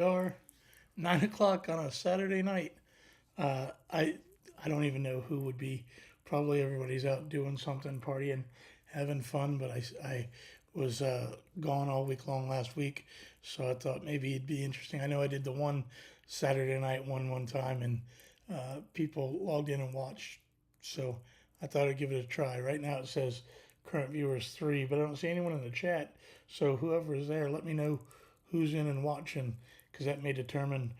Are 9 o'clock on a Saturday night. I don't even know who would be. Probably everybody's out doing something, partying, having fun. But I was gone all week long last week, so I thought maybe it'd be interesting. I know I did the one Saturday night one time, and people logged in and watched. So I thought I'd give it a try. Right now it says current viewers three, but I don't see anyone in the chat. So whoever is there, let me know who's in and watching, because that may determine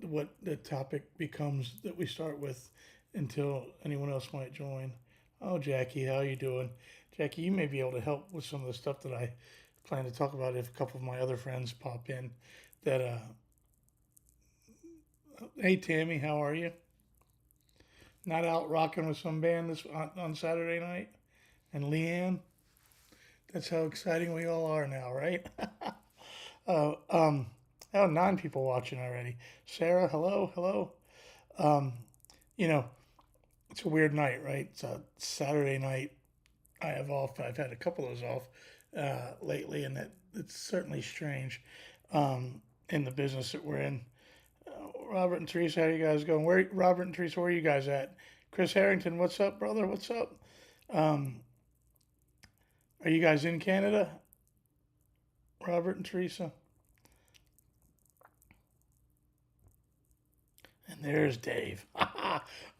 what the topic becomes that we start with until anyone else might join. Oh, Jackie, how you doing? Jackie, you may be able to help with some of the stuff that I plan to talk about if a couple of my other friends pop in. That Hey Tammy, how are you? Not out rocking with some band this on Saturday night? And Leanne, that's how exciting we all are now, right? Oh, oh, 9 people watching already. Sarah, hello, hello. Um, you know, it's a weird night, right? It's a Saturday night. I have off. I've had a couple of those off lately, and it's certainly strange in the business that we're in. Robert and Teresa, how you guys going? Where Robert and Teresa, where are you guys at? Chris Harrington, what's up, brother? What's up? Um, are you guys in Canada? Robert and Teresa. And there's Dave.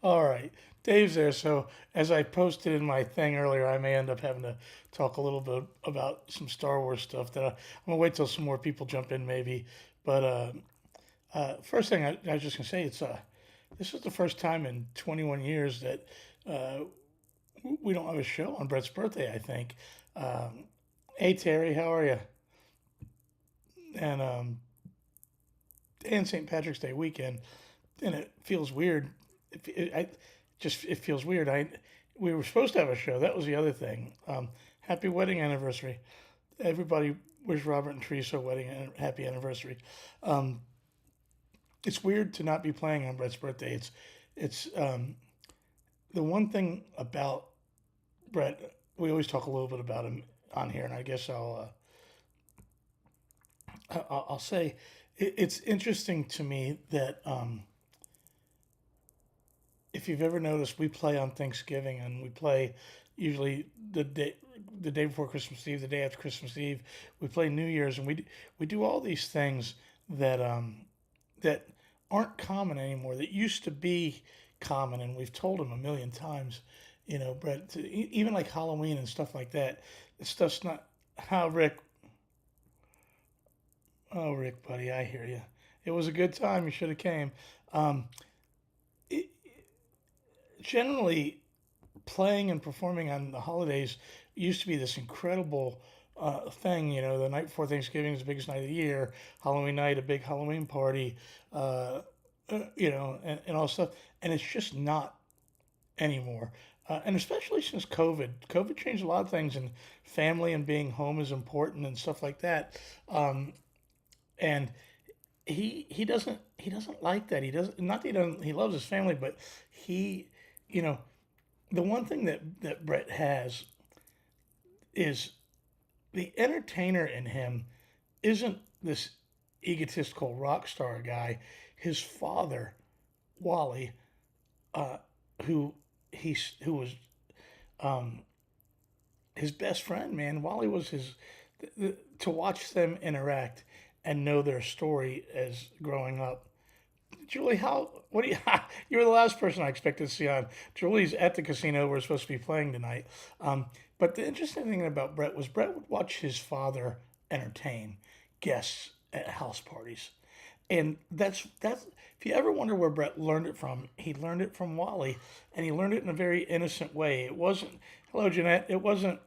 All right. Dave's there. So, as I posted in my thing earlier, I may end up having to talk a little bit about some Star Wars stuff that I'm going to wait till some more people jump in, maybe. But first thing I was just going to say, this is the first time in 21 years that uh, we don't have a show on Brett's birthday, I think. Um, hey, Terry, how are you? And and St. Patrick's Day weekend, and it feels weird. It feels weird. We were supposed to have a show. That was the other thing. Happy wedding anniversary. Everybody wish Robert and Teresa a wedding and happy anniversary. Um, it's weird to not be playing on Brett's birthday. It's the one thing about Brett. We always talk a little bit about him on here, and I guess I'll say it's interesting to me that if you've ever noticed, we play on Thanksgiving, and we play usually the day before Christmas Eve, the day after Christmas Eve. We play New Year's, and we do all these things that that aren't common anymore. That used to be common, and we've told them a million times. Brett, even like Halloween and stuff like that. It's stuff's not how Rick. Oh, Rick, buddy, I hear you. It was a good time. You should have came. Um, it, Generally, playing and performing on the holidays used to be this incredible thing. The night before Thanksgiving is the biggest night of the year. Halloween night, a big Halloween party. And all stuff. And it's just not anymore. And especially since COVID, COVID changed a lot of things, and family and being home is important and stuff like that. And he doesn't like that. He doesn't, not that he doesn't, he loves his family, but he, you know, the one thing that Brett has is the entertainer in him isn't this egotistical rock star guy. His father, Wally, uh, who who was um, his best friend, man. Wally was to watch them interact and know their story as growing up. Julie, what do you, you were the last person I expected to see on. Julie's at the casino. We're supposed to be playing tonight. But the interesting thing about Brett was Brett would watch his father entertain guests at house parties. And that's if you ever wonder where Brett learned it from, he learned it from Wally, and he learned it in a very innocent way. It wasn't, hello Jeanette, it wasn't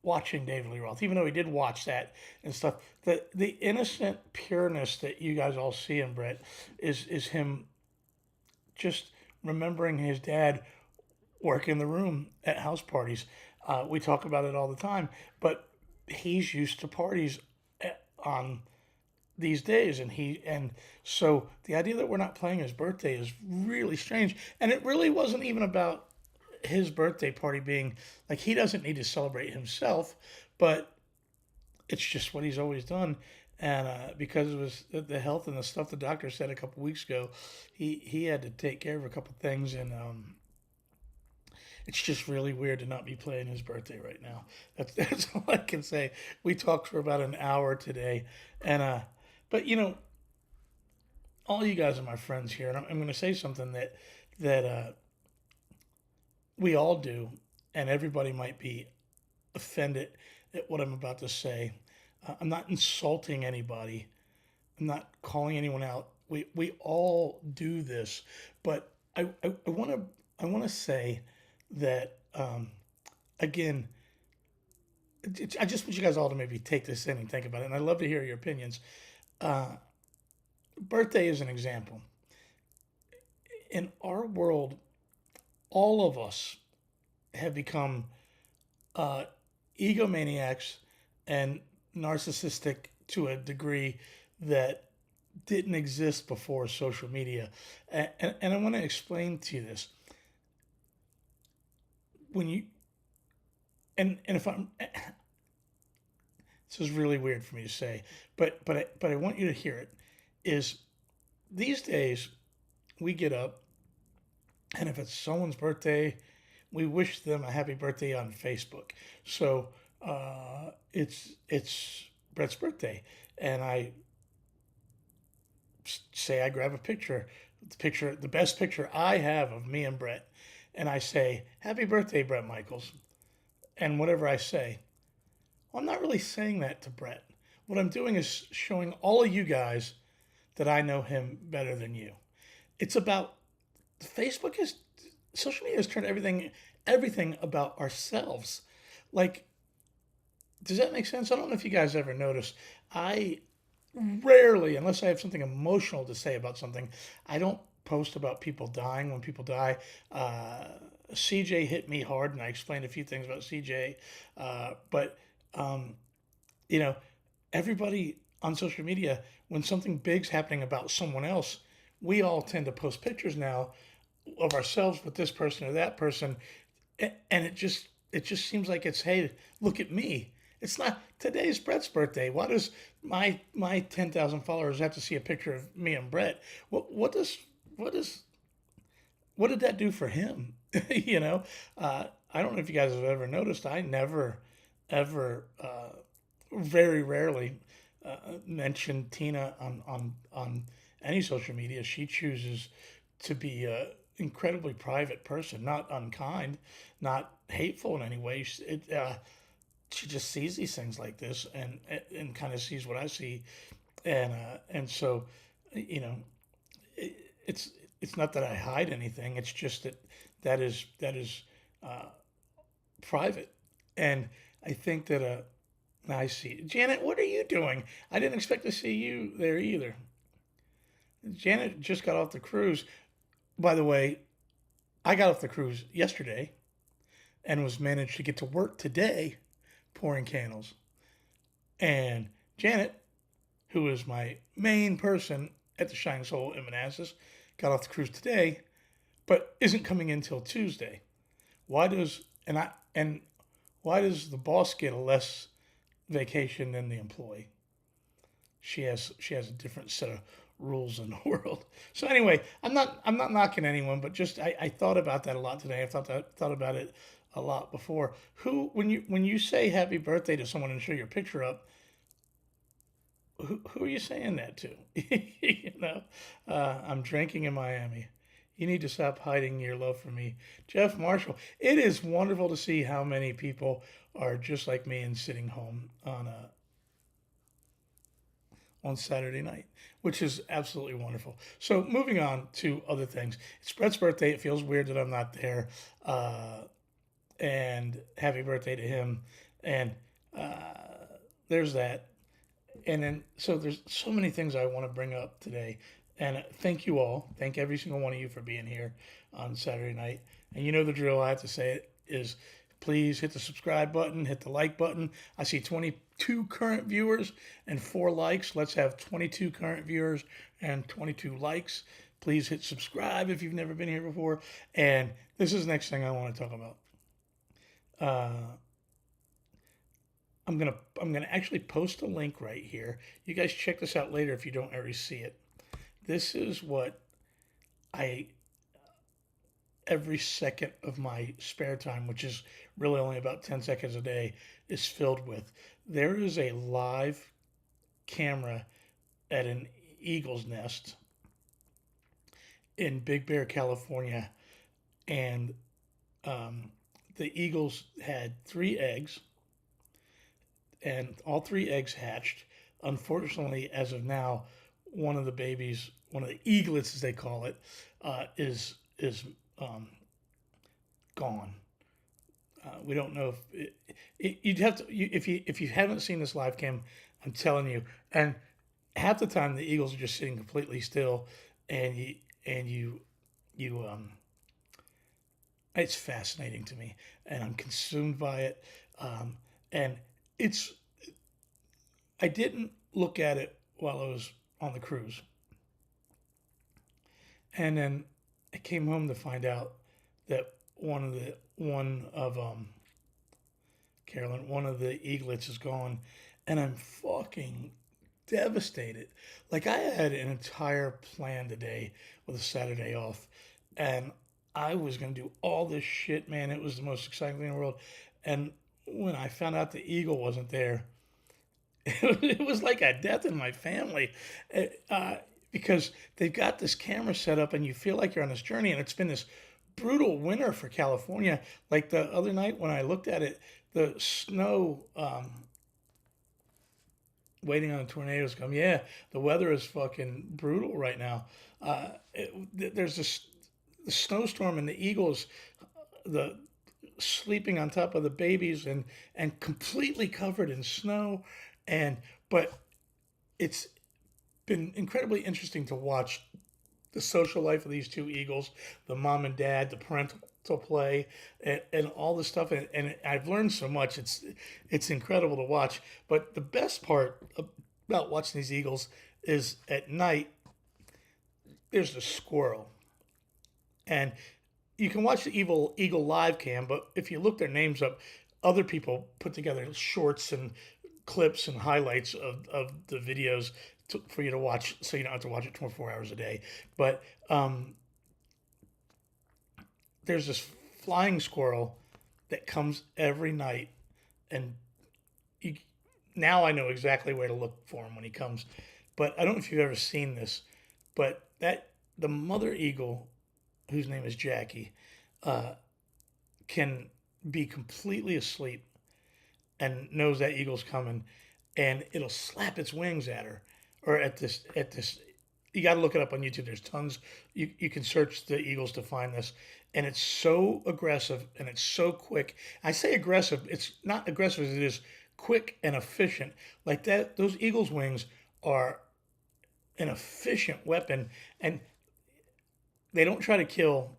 watching David Lee Roth, even though he did watch that and stuff. The innocent pureness that you guys all see in Brett is him just remembering his dad working the room at house parties. We talk about it all the time, but he's used to parties on these days, and so the idea that we're not playing his birthday is really strange. And it really wasn't even about his birthday party being like, he doesn't need to celebrate himself, but it's just what he's always done. and because it was the health and the stuff the doctor said a couple weeks ago, he had to take care of a couple things, and it's just really weird to not be playing his birthday right now. That's all I can say. We talked for about an hour today, and but all you guys are my friends here, and I'm going to say something that we all do, and everybody might be offended at what I'm about to say. I'm not insulting anybody. I'm not calling anyone out. We all do this, but I want to say that again. I just want you guys all to maybe take this in and think about it, and I'd love to hear your opinions. Uh, Birthday is an example. In our world, all of us have become uh, egomaniacs and narcissistic to a degree that didn't exist before social media. And I want to explain to you this. When you, and if I'm, this is really weird for me to say, but I want you to hear it, is these days we get up, and if it's someone's birthday, we wish them a happy birthday on Facebook. So it's Brett's birthday, and I say I grab a picture, the best picture I have of me and Brett, and I say, "Happy birthday, Brett Michaels," and whatever I say, well, I'm not really saying that to Brett. What I'm doing is showing all of you guys that I know him better than you. It's about Facebook is social media has turned everything about ourselves. Like, does that make sense? I don't know if you guys ever noticed. I rarely, unless I have something emotional to say about something, I don't post about people dying when people die. Uh, CJ hit me hard, and I explained a few things about CJ. But um, you know, everybody on social media, when something big's happening about someone else, we all tend to post pictures now of ourselves with this person or that person, and it just seems like it's, hey, look at me. It's not today's Brett's birthday. Why does my 10,000 followers have to see a picture of me and Brett? What what did that do for him? you know, I don't know if you guys have ever noticed. I never ever very rarely mention Tina on any social media. She chooses to be a incredibly private person, not unkind, not hateful in any way. She just sees these things like this, and kind of sees what I see, and so you know it, it's it's not that I hide anything. It's just that is uh, private, and I think that I see Janet. What are you doing? I didn't expect to see you there either. Janet just got off the cruise. By the way, I got off the cruise yesterday and was managed to get to work today pouring candles. And Janet, who is my main person at the Shining Soul in Manassas, got off the cruise today, but isn't coming in till Tuesday. Why does and why does the boss get a less vacation than the employee? She has a different set of rules in the world. So anyway, I'm not knocking anyone, but just I thought about that a lot today. I thought about it a lot before. Who when you say happy birthday to someone and show your picture up, who are you saying that to? I'm drinking in Miami. You need to stop hiding your love for me. Jeff Marshall, it is wonderful to see how many people are just like me and sitting home on Saturday night, which is absolutely wonderful. So moving on to other things. It's Brett's birthday. It feels weird that I'm not there. And happy birthday to him. And there's that. And then, so there's so many things I want to bring up today. And thank you all. Thank every single one of you for being here on Saturday night. And you know the drill. I have to say it is, please hit the subscribe button, hit the like button. I see 22 current viewers and 4 likes. Let's have 22 current viewers and 22 likes. Please hit subscribe if you've never been here before. And this is the next thing I want to talk about. I'm I'm gonna actually post a link right here. You guys check this out later if you don't already see it. This is what I every second of my spare time, which is really only about 10 seconds a day, is filled with. There is a live camera at an eagle's nest in Big Bear, California, and um, the eagles had 3 eggs, and all 3 eggs hatched. Unfortunately, as of now, one of the babies, one of the eaglets as they call it, is um, gone. We don't know if you'd have to if you haven't seen this live cam. I'm telling you, and half the time the eagles are just sitting completely still, and you it's fascinating to me, and I'm consumed by it, and it's I didn't look at it while I was on the cruise, and then I came home to find out that one of Carolyn, one of the eaglets is gone, and I'm fucking devastated. Like I had an entire plan today with a Saturday off, and I was gonna do all this shit, man. It was the most exciting thing in the world. And when I found out the eagle wasn't there, it was like a death in my family. Uh, because they've got this camera set up, and you feel like you're on this journey, and it's been this brutal winter for California. Like the other night when I looked at it, the snow waiting on tornadoes to come. Yeah, the weather is fucking brutal right now. There's this the snowstorm and the eagles, the sleeping on top of the babies and completely covered in snow, and but it's been incredibly interesting to watch the social life of these 2 eagles, the mom and dad, the parental play, and all this stuff. And I've learned so much. It's incredible to watch. But the best part about watching these eagles is at night. There's a squirrel, and you can watch the evil eagle live cam. But if you look their names up, other people put together shorts and clips and highlights of the videos for you to watch, so you don't have to watch it 24 hours a day. But there's this flying squirrel that comes every night, and you, now I know exactly where to look for him when he comes. But I don't know if you've ever seen this, but that the mother eagle, whose name is Jackie, uh, can be completely asleep and knows that eagle's coming, and it'll slap its wings at her or at this. You got to look it up on YouTube. There's tons. You can search the eagles to find this, and it's so aggressive and it's so quick. I say aggressive. It's not aggressive as it is quick and efficient. Like that, those eagles' wings are an efficient weapon, and they don't try to kill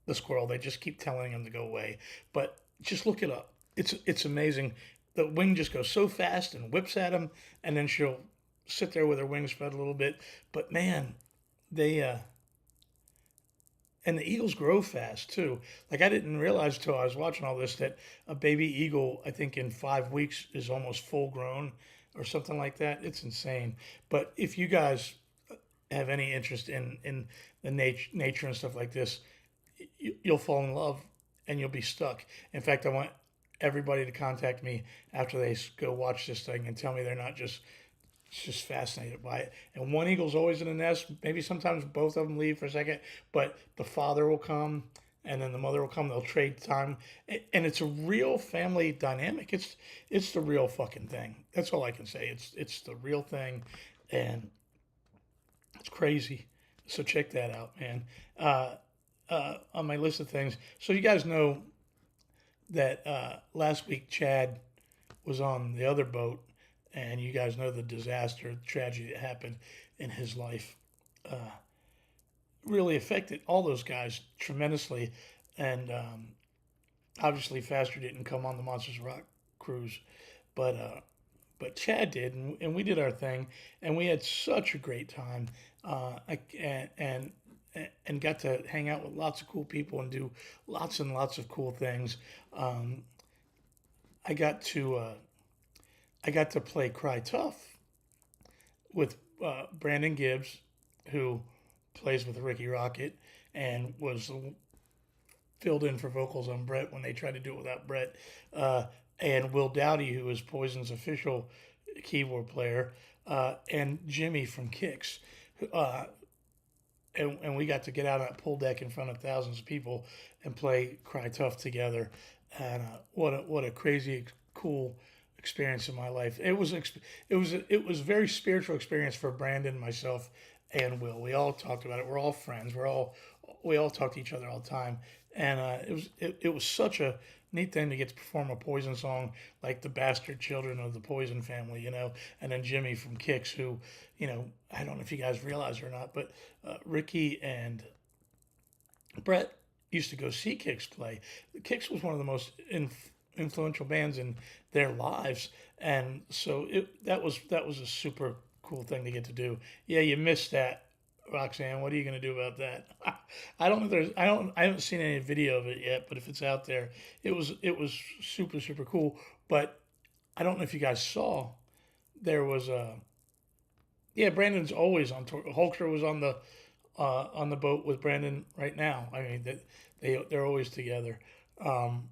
the squirrel. They just keep telling him to go away. But just look it up. It's amazing. The wing just goes so fast and whips at him, and then she'll sit there with her wings spread a little bit. But man, they and the eagles grow fast too. Like I didn't realize till I was watching all this that a baby eagle, I think in 5 weeks, is almost full grown or something like that. It's insane. But if you guys have any interest in the nature and stuff like this, you'll fall in love and you'll be stuck. In fact, I want everybody to contact me after they go watch this thing and tell me they're not just fascinated by it. And one eagle's always in the nest. Maybe sometimes both of them leave for a second, but the father will come and then the mother will come. They'll trade time, and it's a real family dynamic. It's the real fucking thing. That's all I can say. It's the real thing, and it's crazy. So check that out, man. On my list of things. So you guys know that last week Chad was on the other boat, and you guys know the disaster, the tragedy that happened in his life. Really affected all those guys tremendously, and obviously Faster didn't come on the Monsters Rock cruise, but Chad did, and we did our thing, and we had such a great time, and got to hang out with lots of cool people and do lots and lots of cool things. I got to. I got to play Cry Tough with Brandon Gibbs, who plays with Ricky Rocket and was filled in for vocals on Brett when they tried to do it without Brett, uh, and Will Dowdy, who is Poison's official keyboard player, and Jimmy from Kicks. Uh, and we got to get out on that pool deck in front of thousands of people and play Cry Tough together. And what a crazy cool experience in my life. It was a very spiritual experience for Brandon, myself, and Will. We all talked about it. We're all friends. We all talk to each other all the time, and it was such a neat thing to get to perform a Poison song like the Bastard Children of the Poison Family, and then Jimmy from Kicks, who, I don't know if you guys realize or not, but Ricky and Brett used to go see Kicks play. Kicks was one of the most influential bands in their lives, and so that was a super cool thing to get to do. Yeah, you missed that, Roxanne. What are you going to do about that? I don't know. If there's I haven't seen any video of it yet, but if it's out there, it was super super cool. But I don't know if you guys saw, there was a, yeah, Brandon's always on tour. Hulkster was on the boat with Brandon right now. I mean, they're always together. Um,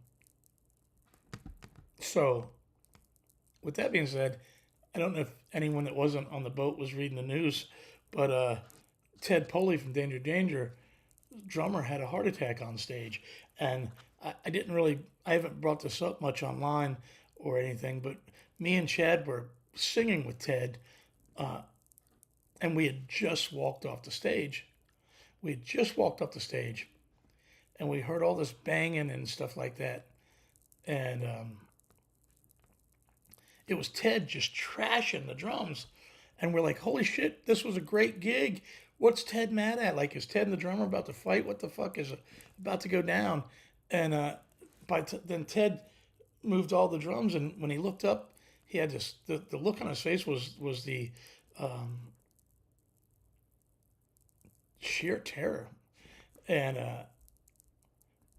so, with that being said, I don't know if anyone that wasn't on the boat was reading the news, but Ted Poley from Danger Danger, drummer, had a heart attack on stage, and I didn't really, I haven't brought this up much online or anything, but me and Chad were singing with Ted, and we had just walked off the stage. We had just walked up the stage, and we heard all this banging and stuff like that. And it was Ted just trashing the drums. And we're like, holy shit, this was a great gig. What's Ted mad at? Like, is Ted and the drummer about to fight? What the fuck is about to go down? And then Ted moved all the drums, and when he looked up, he had this, the look on his face was the um, sheer terror. And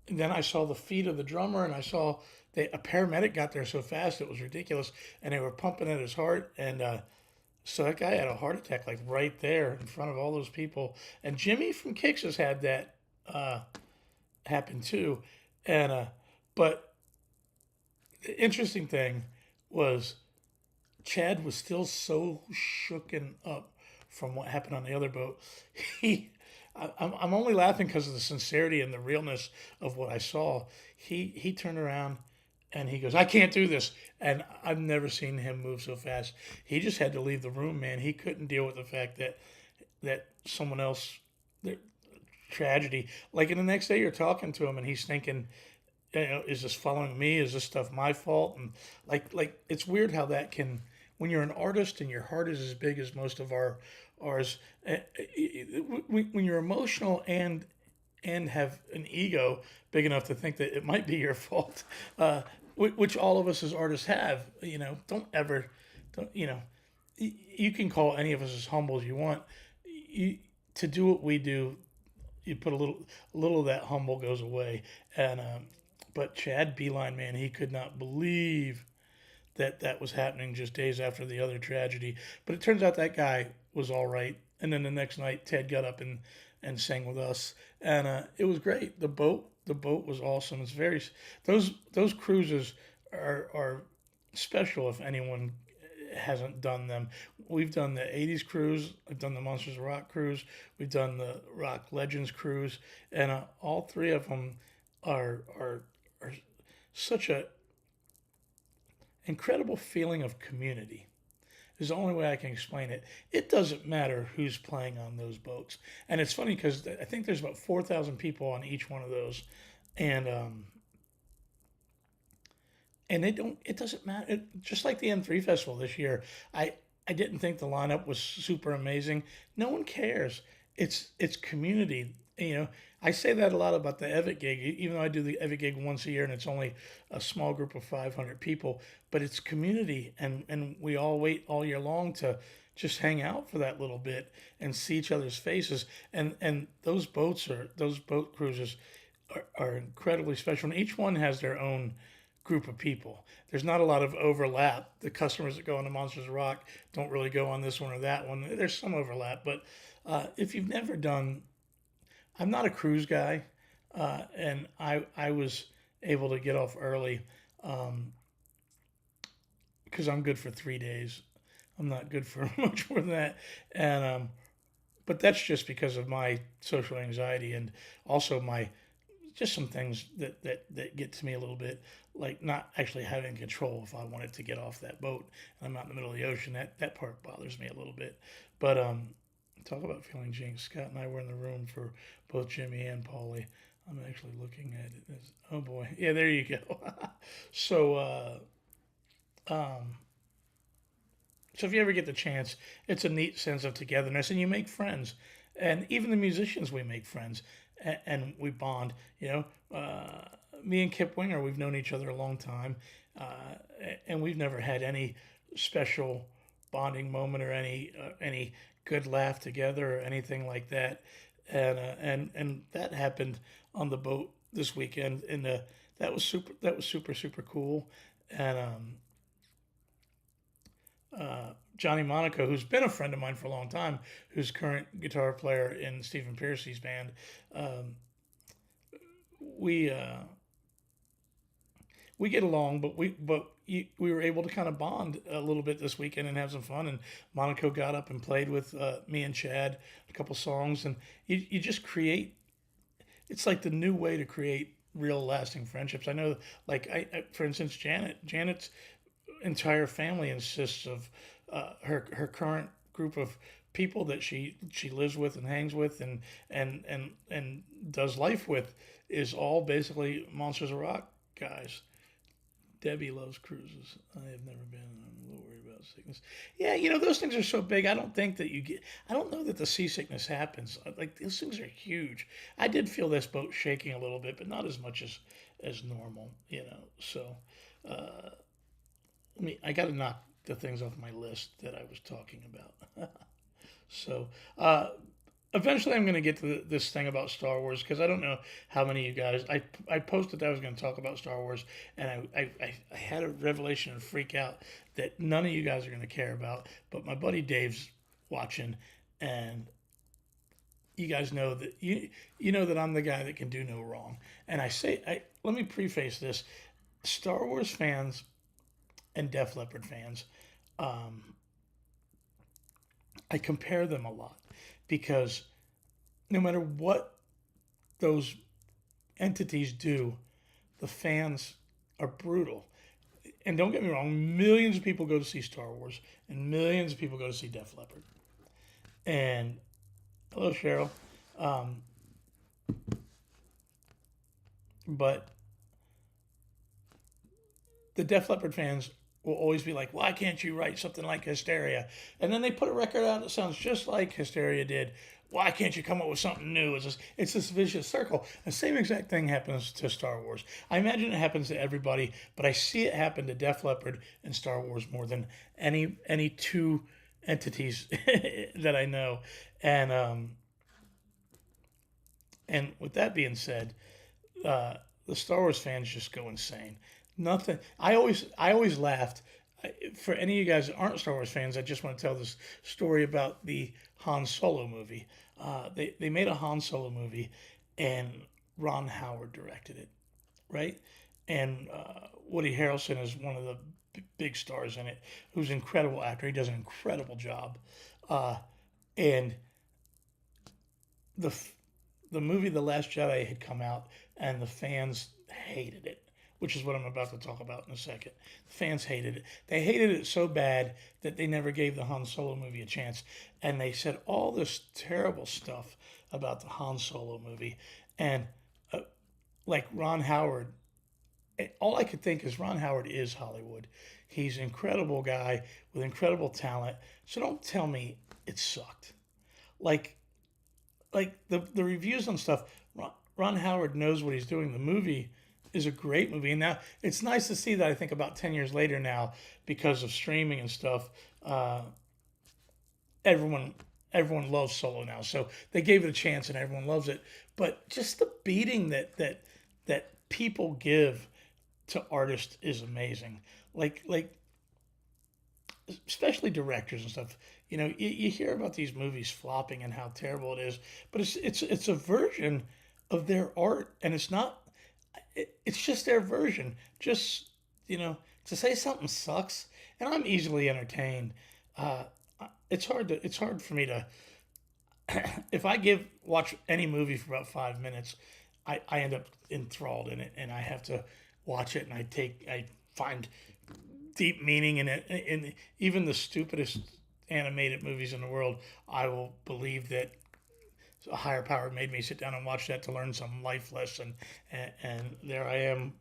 then I saw the feet of the drummer, and I saw a paramedic got there so fast it was ridiculous, and they were pumping at his heart, and so that guy had a heart attack like right there in front of all those people. And Jimmy from Kicks has had that uh, happen too, and but the interesting thing was Chad was still so shooken up from what happened on the other boat. He, I'm only laughing because of the sincerity and the realness of what I saw. He turned around and he goes, "I can't do this." And I've never seen him move so fast. He just had to leave the room, man. He couldn't deal with the fact that someone else, their tragedy. Like, in the next day, you're talking to him and he's thinking, is this following me? Is this stuff my fault? And like it's weird how that can, when you're an artist and your heart is as big as most of ours, when you're emotional and have an ego big enough to think that it might be your fault, which all of us as artists have. Don't ever, don't you can call any of us as humble as you want. You, to do what we do, you put a little of that humble goes away. And but Chad Beeline, man, he could not believe that was happening just days after the other tragedy. But it turns out that guy was all right. And then the next night, Ted got up and sang with us, and it was great. The boat was awesome. It's very, those cruises are special if anyone hasn't done them. We've done the 80s cruise, I've done the Monsters of Rock cruise, we've done the Rock Legends cruise, and all three of them are such a incredible feeling of community. Is the only way I can explain it. It doesn't matter who's playing on those boats, and it's funny because I think there's about 4,000 people on each one of those, and they don't. It doesn't matter. Just like the M3 festival this year, I didn't think the lineup was super amazing. No one cares. It's community. I say that a lot about the Evick gig, even though I do the Evick gig once a year and it's only a small group of 500 people. But it's community, and we all wait all year long to just hang out for that little bit and see each other's faces. And those boat cruises are incredibly special. And each one has their own group of people. There's not a lot of overlap. The customers that go on the Monsters of Rock don't really go on this one or that one. There's some overlap, but if you've never done, I'm not a cruise guy, and I was able to get off early because I'm good for 3 days. I'm not good for much more than that, and but that's just because of my social anxiety and also my just some things that get to me a little bit, like not actually having control if I wanted to get off that boat and I'm out in the middle of the ocean. That part bothers me a little bit. But talk about feeling jinxed. Scott and I were in the room for both Jimmy and Paulie. I'm actually looking at it. As, oh boy, yeah, there you go. so um, so if you ever get the chance, it's a neat sense of togetherness, and you make friends, and even the musicians we make friends, and we bond. Me and Kip Winger, we've known each other a long time, and we've never had any special bonding moment or any good laugh together or anything like that, and that happened on the boat this weekend, and that was super. That was super cool, and Johnny Monaco, who's been a friend of mine for a long time, who's current guitar player in Stephen Pearcy's band. Um, we we get along, we were able to kind of bond a little bit this weekend and have some fun. And Monaco got up and played with me and Chad a couple songs, and you just create. It's like the new way to create real lasting friendships. I know, like for instance, Janet's entire family insists of her current group of people that she lives with and hangs with and does life with is all basically Monsters of Rock guys. Debbie loves cruises. I have never been. I'm a little worried about sickness. Yeah, those things are so big. I don't think that you get. I don't know that the seasickness happens. Like those things are huge. I did feel this boat shaking a little bit, but not as much as normal. So I got to knock the things off my list that I was talking about. so, eventually, I'm going to get to this thing about Star Wars because I don't know how many of you guys. I posted that I was going to talk about Star Wars, and I had a revelation and freak out that none of you guys are going to care about. But my buddy Dave's watching, and you guys know that you know that I'm the guy that can do no wrong. And let me preface this: Star Wars fans and Def Leppard fans, um, I compare them a lot because no matter what those entities do, the fans are brutal. And don't get me wrong, millions of people go to see Star Wars, and millions of people go to see Def Leppard. And hello, Cheryl. Um, but the Def Leppard fans will always be like, why can't you write something like Hysteria? And then they put a record out that sounds just like Hysteria did. Why can't you come up with something new? It's this vicious circle. The same exact thing happens to Star Wars. I imagine it happens to everybody, but I see it happen to Def Leppard and Star Wars more than any two entities that I know. And with that being said, the Star Wars fans just go insane. Nothing. I always laughed. For any of you guys that aren't Star Wars fans, I just want to tell this story about the Han Solo movie. They made a Han Solo movie, and Ron Howard directed it, right? And Woody Harrelson is one of the big stars in it, who's an incredible actor. He does an incredible job. And the the movie The Last Jedi had come out, and the fans hated it, which is what I'm about to talk about in a second. The fans hated it. They hated it so bad that they never gave the Han Solo movie a chance, and they said all this terrible stuff about the Han Solo movie, and like Ron Howard. All I could think is Ron Howard is Hollywood. He's an incredible guy with incredible talent. So don't tell me it sucked. Like the reviews and stuff, Ron Howard knows what he's doing. The movie is a great movie. And now it's nice to see that I think about 10 years later now, because of streaming and stuff, everyone everyone loves Solo now. So they gave it a chance and everyone loves it. But just the beating that people give to artists is amazing. Like especially directors and stuff. You hear about these movies flopping and how terrible it is, but it's a version of their art, and it's not. It's just their version. Just to say something sucks, and I'm easily entertained. Uh, it's hard for me to if I watch any movie for about 5 minutes, I end up enthralled in it, and I have to watch it, and I find deep meaning in it. In even the stupidest animated movies in the world, I will believe that a higher power made me sit down and watch that to learn some life lesson, and there I am,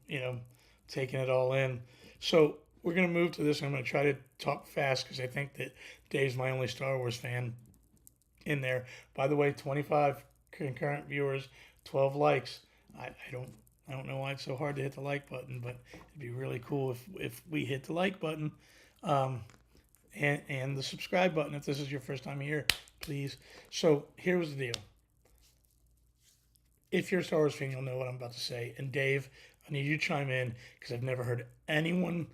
taking it all in. So we're gonna move to this. I'm gonna try to talk fast because I think that Dave's my only Star Wars fan in there. By the way, 25 concurrent viewers, 12 likes. I don't know why it's so hard to hit the like button, but it'd be really cool if we hit the like button, um, and the subscribe button if this is your first time here, please. So here's the deal. If you're a Star Wars fan, you'll know what I'm about to say. And Dave, I need you to chime in because I've never heard anyone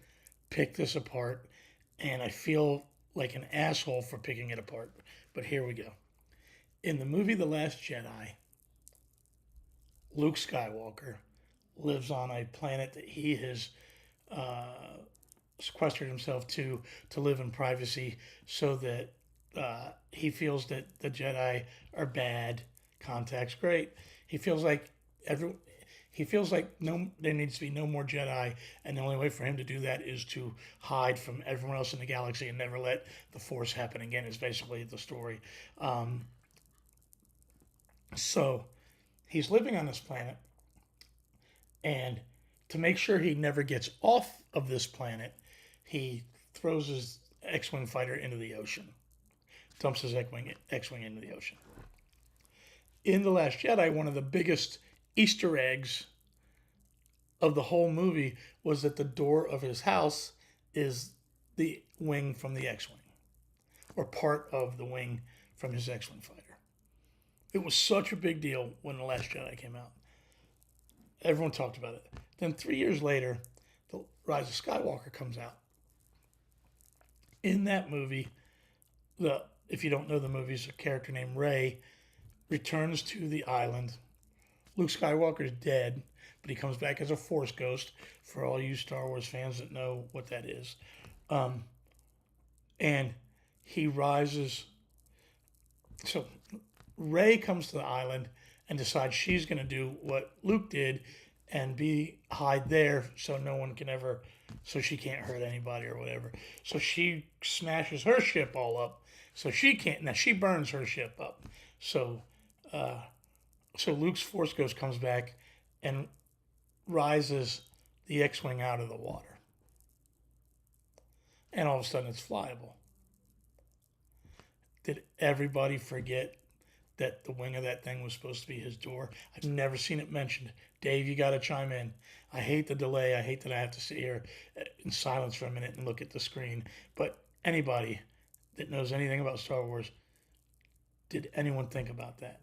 pick this apart, and I feel like an asshole for picking it apart. But here we go. In the movie The Last Jedi, Luke Skywalker lives on a planet that he has sequestered himself to live in privacy, so that he feels that the Jedi are bad. Contact's great. He feels like every he feels like there needs to be no more Jedi, and the only way for him to do that is to hide from everyone else in the galaxy and never let the Force happen again. Is basically the story. So he's living on this planet, and to make sure he never gets off of this planet, he throws his X-wing fighter into the ocean, dumps his X-wing into the ocean. In The Last Jedi, one of the biggest Easter eggs of the whole movie was that the door of his house is the wing from the X-wing, or part of the wing from his X-wing fighter. It was such a big deal when The Last Jedi came out. Everyone talked about it. Then 3 years later, The Rise of Skywalker comes out. In that movie, if you don't know the movie, a character named Rey returns to the island. Luke Skywalker is dead, but he comes back as a Force ghost. For all you Star Wars fans that know what that is, and he rises. So Rey comes to the island and decides she's going to do what Luke did and hide there so no one can ever, so she can't hurt anybody or whatever. So she smashes her ship all up. So she can't, now she burns her ship up. So, so Luke's Force Ghost comes back and rises the X-Wing out of the water. And all of a sudden it's flyable. Did everybody forget that the wing of that thing was supposed to be his door? I've never seen it mentioned. Dave, you got to chime in. I hate the delay. I hate that I have to sit here in silence for a minute and look at the screen. But anybody that knows anything about Star Wars, did anyone think about that?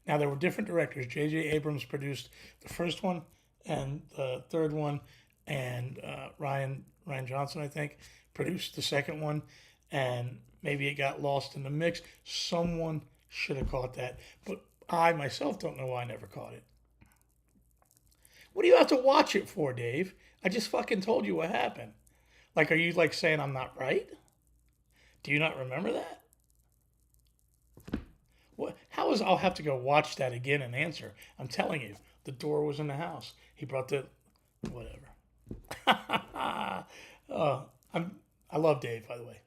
Now, there were different directors. J.J. Abrams produced the first one and the third one, and Ryan Johnson, I think, produced the second one, and maybe it got lost in the mix. Someone should have caught that, but I myself don't know why I never caught it. What do you have to watch it for, Dave? I just fucking told you what happened. Like, are you like saying I'm not right? Do you not remember that? What? I'll have to go watch that again and answer. I'm telling you, the door was in the house. He brought the, whatever. I love Dave, by the way.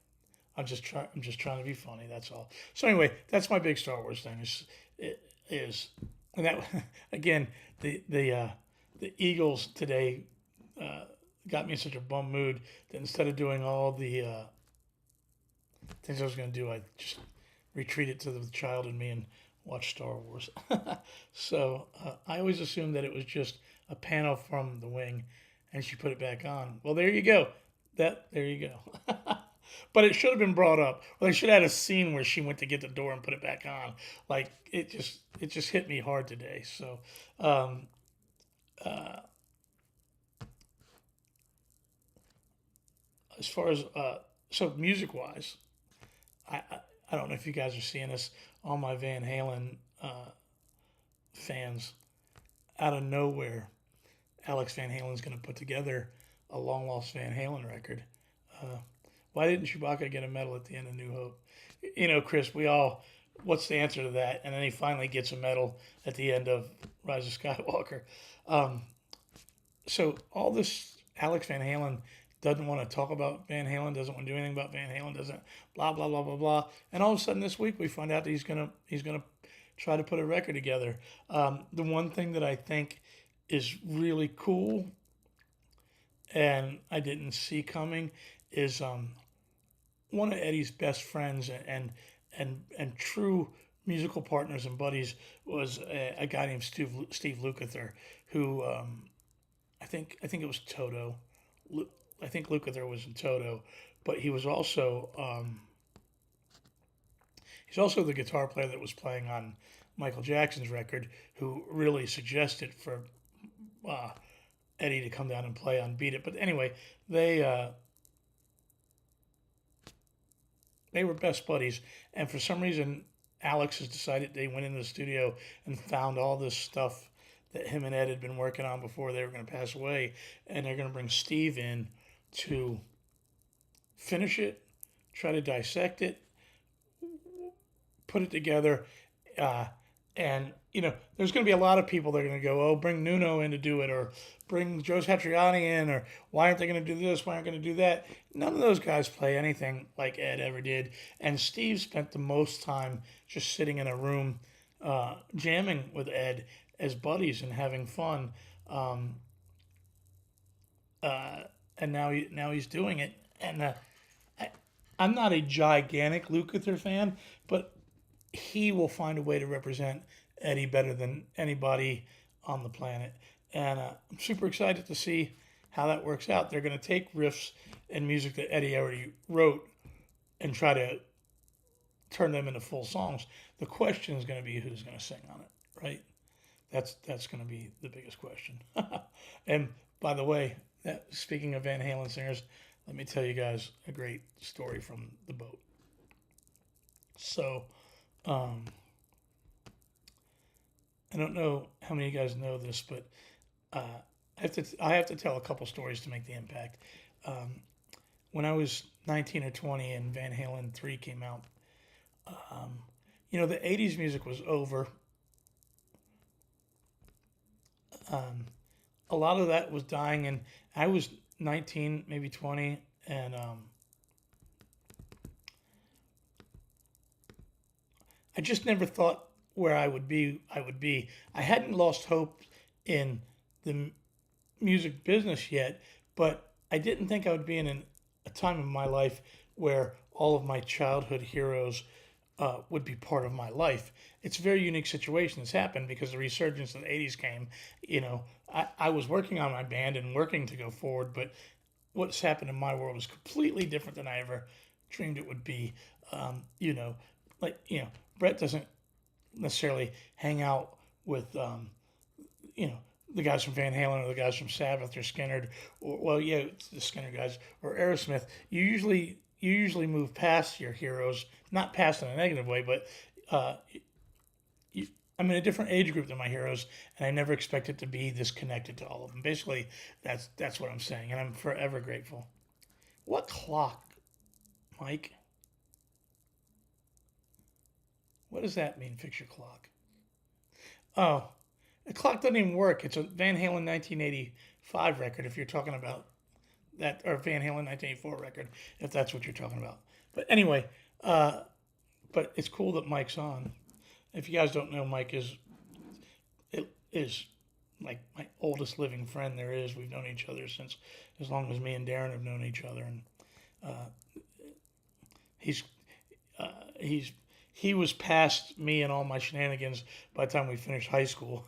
I'm just trying to be funny. That's all. So anyway, that's my big Star Wars thing. And that again, the Eagles today got me in such a bum mood that instead of doing all the things I was going to do, I just retreated to the child in me and watched Star Wars. So I always assumed that it was just a panel from the wing, and she put it back on. Well, there you go. There you go. But it should have been brought up. Well, they should have had a scene where she went to get the door and put it back on. Like it just hit me hard today. So as far as so music wise, I don't know if you guys are seeing this. All my Van Halen fans, out of nowhere, Alex Van Halen's going to put together a long lost Van Halen record. Uh, why didn't Chewbacca get a medal at the end of New Hope? You know, Chris, we all, what's the answer to that? And then he finally gets a medal at the end of Rise of Skywalker. Um, so all this, Alex Van Halen doesn't want to talk about Van Halen, doesn't want to do anything about Van Halen, doesn't blah blah blah blah blah. And all of a sudden this week we find out that he's gonna try to put a record together. The one thing that I think is really cool and I didn't see coming is one of Eddie's best friends and true musical partners and buddies was a guy named Steve Lukather, who I think it was Toto. I think Lukather was in Toto, but he's also the guitar player that was playing on Michael Jackson's record, who really suggested for uh, Eddie to come down and play on Beat It. But anyway, they were best buddies, and for some reason, Alex has decided they went into the studio and found all this stuff that him and Ed had been working on before they were going to pass away, and they're going to bring Steve in to finish it, try to dissect it, put it together, uh, and there's going to be a lot of people that are going to go, oh, bring Nuno in to do it, or bring Joe Satriani in, or why aren't they going to do this? Why aren't they going to do that? None of those guys play anything like Ed ever did, and Steve spent the most time just sitting in a room, jamming with Ed as buddies and having fun. Um, uh, and now he's doing it, and I, I'm not a gigantic Lukather fan, but he will find a way to represent Eddie better than anybody on the planet. And I'm super excited to see how that works out. They're going to take riffs and music that Eddie already wrote and try to turn them into full songs. The question is going to be who's going to sing on it, right? That's going to be the biggest question. And by the way, speaking of Van Halen singers, let me tell you guys a great story from the boat. So, um, I don't know how many of you guys know this, but I have to tell a couple stories to make the impact. Um, when I was 19 or 20 and Van Halen 3 came out, um, the 80s music was over. Um, a lot of that was dying, and I was 19, maybe 20, and I just never thought where I would be. I hadn't lost hope in the music business yet, but I didn't think I would be in a time of my life where all of my childhood heroes would be part of my life. It's a very unique situation that's happened because the resurgence of the 80s came. I was working on my band and working to go forward, but what's happened in my world is completely different than I ever dreamed it would be. Um, you know, Brett doesn't necessarily hang out with, you know, the guys from Van Halen or the guys from Sabbath or Skinner, or well, yeah, it's the Skinner guys or Aerosmith. You usually move past your heroes, not past in a negative way, but uh, I'm in a different age group than my heroes, and I never expected to be this connected to all of them. Basically, that's what I'm saying, and I'm forever grateful. What clock, Mike? What does that mean? Fix your clock. Oh, the clock doesn't even work. It's a Van Halen 1985 record. If you're talking about that, or Van Halen 1984 record, if that's what you're talking about. But anyway, uh, but it's cool that Mike's on. If you guys don't know, Mike is like my oldest living friend there is. We've known each other since as long as me and Darren have known each other, and he's he's he was past me and all my shenanigans by the time we finished high school.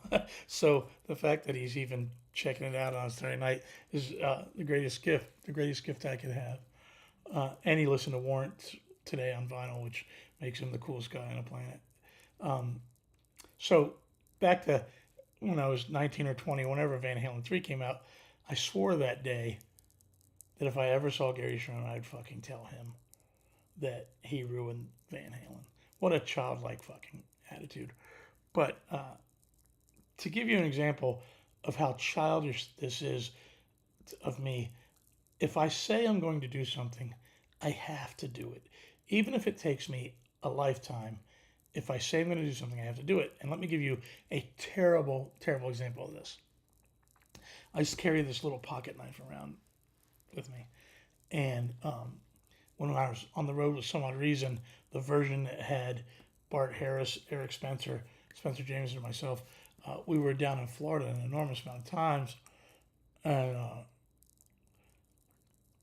So the fact that he's even checking it out on Saturday night is the greatest gift I could have. And he listened to Warrant today on vinyl, which makes him the coolest guy on the planet. Um, so back to when I was 19 or 20, whenever Van Halen 3 came out, I swore that day that if I ever saw Gary Sharon, I'd fucking tell him that he ruined Van Halen. What a childlike fucking attitude. But to give you an example of how childish this is of me, if I say I'm going to do something, I have to do it. Even if it takes me a lifetime, if I say I'm going to do something, I have to do it. And let me give you a terrible, terrible example of this. I used to carry this little pocket knife around with me. And when I was on the road with some odd reason, the version that had Bart Harris, Eric Spencer, Spencer James, and myself, we were down in Florida an enormous amount of times. And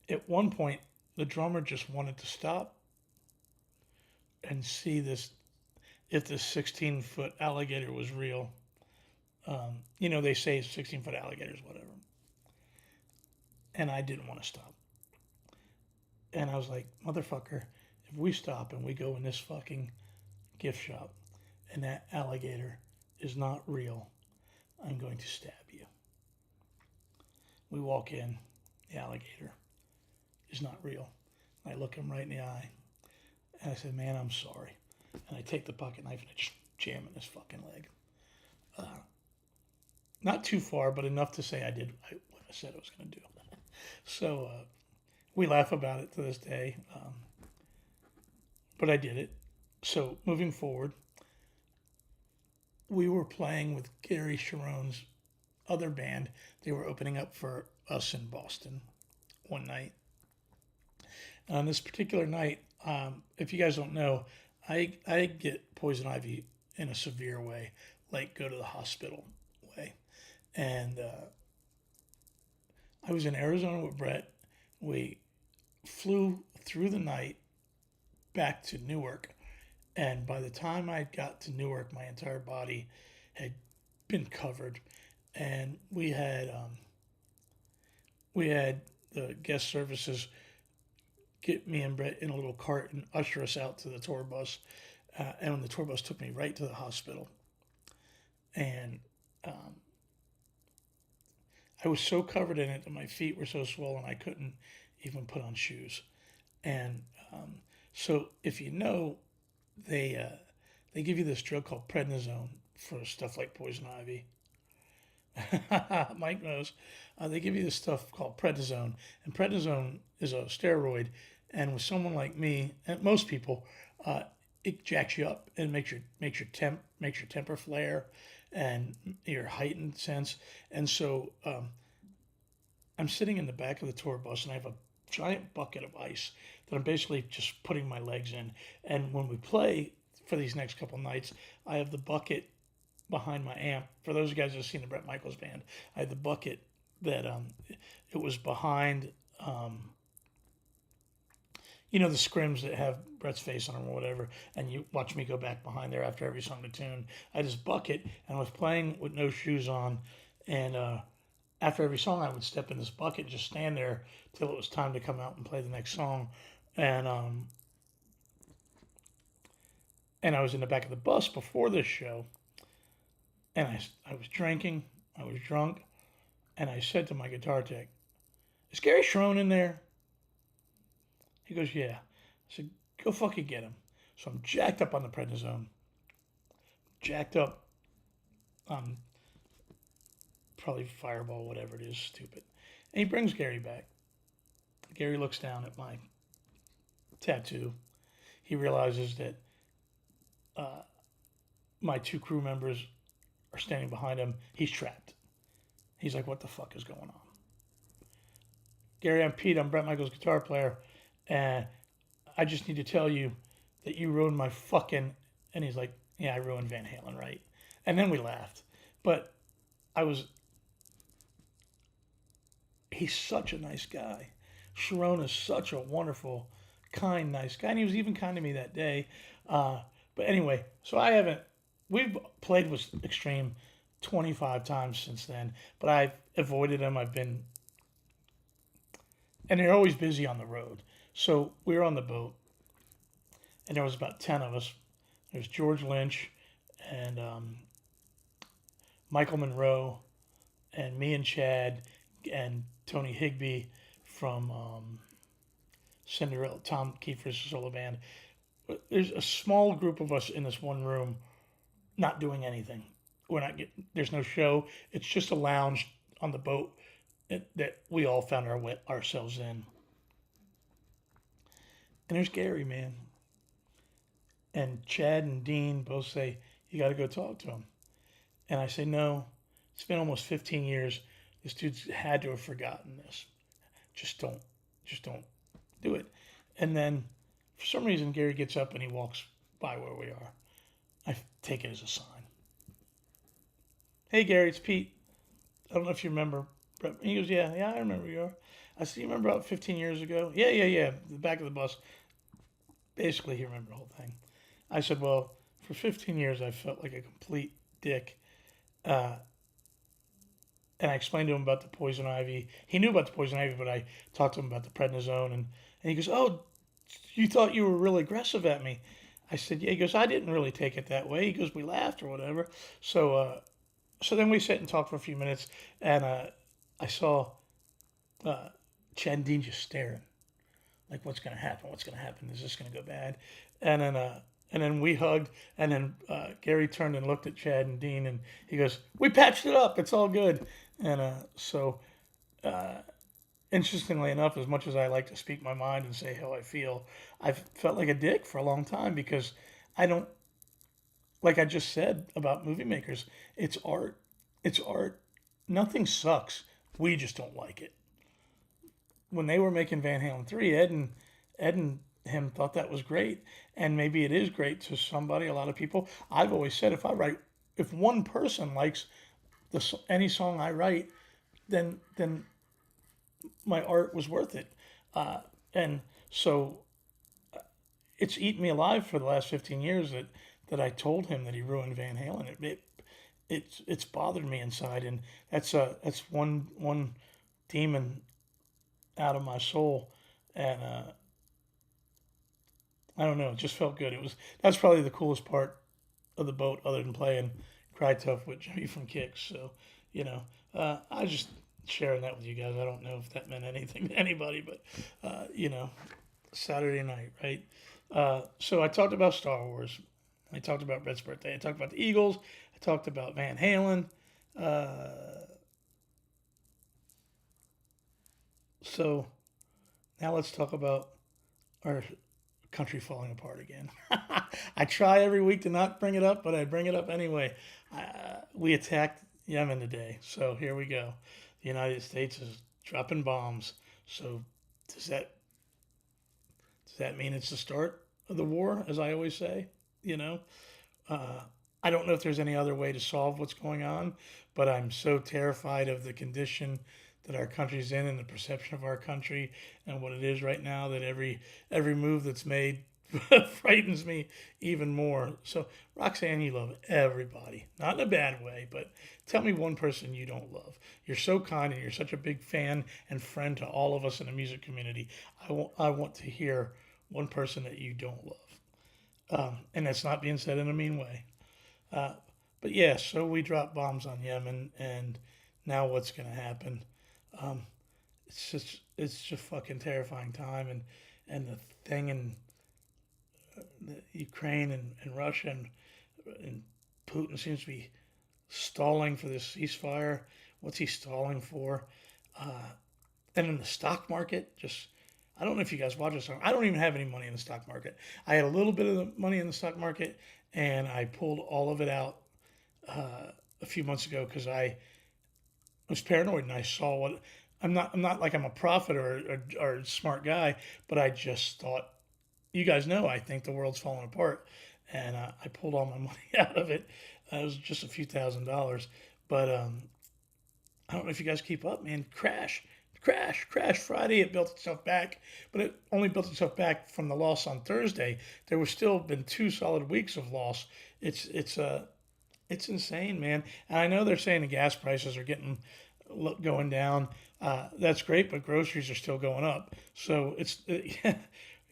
at one point, the drummer just wanted to stop and see this, if this 16-foot alligator was real. They say 16-foot alligators, whatever. And I didn't want to stop. And I was like, motherfucker, if we stop and we go in this fucking gift shop and that alligator is not real, I'm going to stab you. We walk in, the alligator is not real. I look him right in the eye and I said, man, I'm sorry. And I take the pocket knife and I just jam in his fucking leg. Not too far, but enough to say I did what I said I was going to do. So we laugh about it to this day. But I did it. So moving forward, we were playing with Gary Sharon's other band. They were opening up for us in Boston one night. And on this particular night, if you guys don't know, I get poison ivy in a severe way, like go to the hospital way. And I was in Arizona with Brett. We flew through the night back to Newark. And by the time I got to Newark, my entire body had been covered. And we had the guest services get me and Brett in a little cart and usher us out to the tour bus. And when the tour bus took me right to the hospital. And I was so covered in it that my feet were so swollen I couldn't even put on shoes. And so if you know, they give you this drug called prednisone for stuff like poison ivy. Mike knows. They give you this stuff called prednisone, and prednisone is a steroid. And with someone like me, and most people, it jacks you up and makes your temper flare, and your heightened sense. And so I'm sitting in the back of the tour bus, and I have a giant bucket of ice that I'm basically just putting my legs in. And when we play for these next couple nights, I have the bucket behind my amp. For those guys that have seen the Bret Michaels band, I had the bucket that it was behind, the scrims that have Bret's face on them or whatever, and you watch me go back behind there after every song to tune. I had this bucket, and I was playing with no shoes on, and after every song, I would step in this bucket, just stand there till it was time to come out and play the next song, and I was in the back of the bus before this show, and I was drinking, I was drunk, and I said to my guitar tech, "Is Gary Sharon in there?" He goes, "Yeah." I said, "Go fucking get him." So I'm jacked up on the prednisone, jacked up, probably Fireball, whatever it is, stupid. And he brings Gary back. Gary looks down at my tattoo. He realizes that my two crew members are standing behind him. He's trapped. He's like, "What the fuck is going on?" "Gary, I'm Pete. I'm Bret Michaels' guitar player. And I just need to tell you that you ruined my fucking..." And he's like, "Yeah, I ruined Van Halen, right?" And then we laughed. But he's such a nice guy. Sharon is such a wonderful, kind, nice guy. And he was even kind to me that day. But anyway, so we've played with Extreme 25 times since then, but I've avoided them. And they're always busy on the road. So we were on the boat, and there was about 10 of us. There's George Lynch and Michael Monroe and me and Chad and Tony Higbee from Cinderella, Tom Kiefer's solo band. There's a small group of us in this one room, not doing anything. We're not getting. There's no show. It's just a lounge on the boat that we all found ourselves in. And there's Gary, man, and Chad and Dean both say you got to go talk to him. And I say no. It's been almost 15 years. This dude's had to have forgotten this. Just don't do it. And then, for some reason, Gary gets up and he walks by where we are. I take it as a sign. Hey, Gary, it's Pete. I don't know if you remember. But he goes, yeah, I remember you are. I said, you remember about 15 years ago? Yeah. The back of the bus. Basically, he remembered the whole thing. I said, well, for 15 years, I felt like a complete dick. Uh, and I explained to him about the poison ivy. He knew about the poison ivy, but I talked to him about the prednisone. And he goes, oh, you thought you were really aggressive at me. I said, yeah. He goes, I didn't really take it that way. He goes, we laughed or whatever. So then we sat and talked for a few minutes, and I saw Chad and Dean just staring, like, what's going to happen? What's going to happen? Is this going to go bad? And then we hugged, and then Gary turned and looked at Chad and Dean, and he goes, we patched it up. It's all good. And interestingly enough, as much as I like to speak my mind and say how I feel, I've felt like a dick for a long time because I don't, like I just said about movie makers, it's art. It's art. Nothing sucks. We just don't like it. When they were making Van Halen 3, Ed and him thought that was great. And maybe it is great to somebody, a lot of people. I've always said if one person likes any song I write, then my art was worth it. And so it's eaten me alive for the last 15 years that I told him that he ruined Van Halen. It's bothered me inside, and that's one demon out of my soul, and I don't know. It just felt good. That's probably the coolest part of the boat, other than playing "Cry Tough" with Jimmy from Kicks. So I just sharing that with you guys. I don't know if that meant anything to anybody, but Saturday night, right? So I talked about Star Wars. I talked about Brett's birthday. I talked about the Eagles. I talked about Van Halen. So now let's talk about our country falling apart again. I try every week to not bring it up, but I bring it up anyway. We attacked Yemen today, so here we go. The United States is dropping bombs. So does that mean it's the start of the war, as I always say? I don't know if there's any other way to solve what's going on, but I'm so terrified of the condition that our country's in and the perception of our country and what it is right now that every move that's made frightens me even more. So, Roxanne, you love everybody. Not in a bad way, but tell me one person you don't love. You're so kind and you're such a big fan and friend to all of us in the music community. I want to hear one person that you don't love. And that's not being said in a mean way. But yeah, so we dropped bombs on Yemen, and now what's going to happen? It's just fucking terrifying time, and the thing in the Ukraine and Russia and Putin seems to be stalling for this ceasefire. What's he stalling for? And in the stock market, I don't know if you guys watch this. I don't even have any money in the stock market. I had a little bit of the money in the stock market, and I pulled all of it out a few months ago because I was paranoid and I saw what. I'm not like I'm a prophet or a smart guy, but I just thought, you guys know, I think the world's falling apart, and I pulled all my money out of it. It was just a few $1,000s, but I don't know if you guys keep up, man. Crash Friday. It built itself back, but it only built itself back from the loss on Thursday. There was still been 2 solid weeks of loss. It's insane, man. And I know they're saying the gas prices are going down. That's great, but groceries are still going up. So it's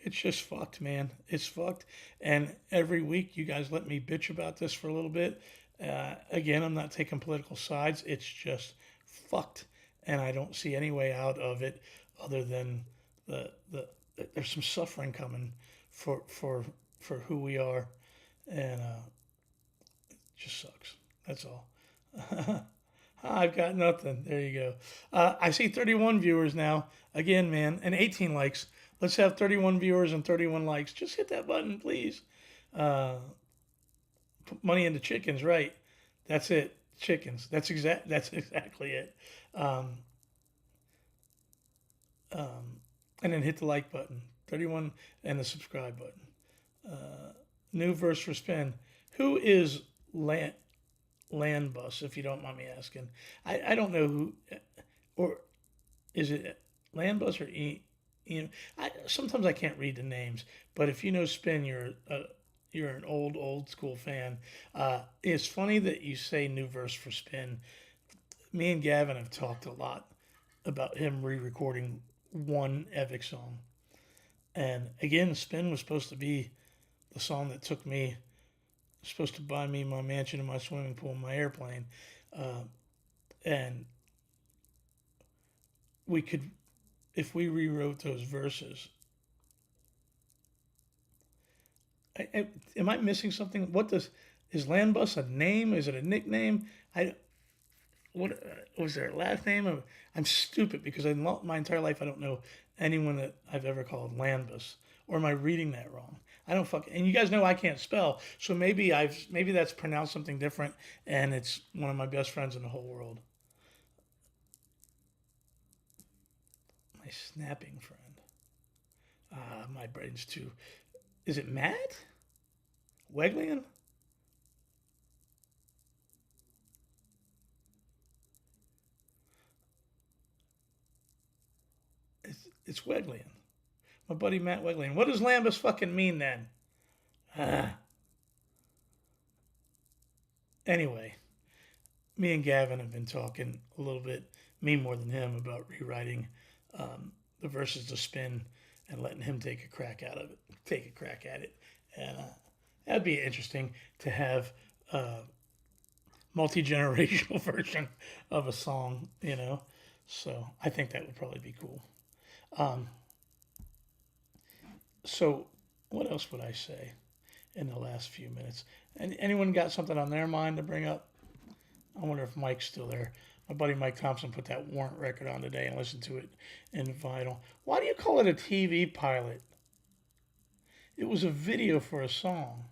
just fucked, man. It's fucked. And every week you guys let me bitch about this for a little bit. Again, I'm not taking political sides. It's just fucked, and I don't see any way out of it other than the there's some suffering coming for for for who we are, and it just sucks. That's all. I've got nothing. There you go. I see 31 viewers now. Again, man, and 18 likes. Let's have 31 viewers and 31 likes. Just hit that button, please. Uh, Put money into chickens, right? That's it. Chickens. That's exactly it. Um, um, and then hit the like button. 31 and the subscribe button. New verse for spin. Who is Land Bus, if you don't mind me asking? I don't know who, or is it Land Bus or sometimes I can't read the names, but if you know spin, you're an old school fan. It's funny that you say new verse for spin. Me and Gavin have talked a lot about him re-recording one Evick song, and again, spin was supposed to be the song that took me, supposed to buy me my mansion and my swimming pool and my airplane. Uh, and we could, if we rewrote those verses, am I missing something? What does, is Landbus a name? Is it a nickname? I what was their last name? I'm stupid because my entire life I don't know anyone that I've ever called Landbus. Or am I reading that wrong? I don't fuck. And you guys know I can't spell, so maybe that's pronounced something different, and it's one of my best friends in the whole world. My snapping friend. My brain's too. Is it Matt Weglian? It's Weglian. My buddy Matt Weglian. What does Lambus fucking mean then? Ah. Anyway, me and Gavin have been talking a little bit, me more than him, about rewriting the verses to spin and letting him take a crack at it. And that'd be interesting to have a multi generational version of a song, you know. So I think that would probably be cool. Um, so what else would I say in the last few minutes? And anyone got something on their mind to bring up? I wonder if Mike's still there. My buddy Mike Thompson put that Warrant record on today and listened to it in vinyl. Why do you call it a TV pilot? It was a video for a song.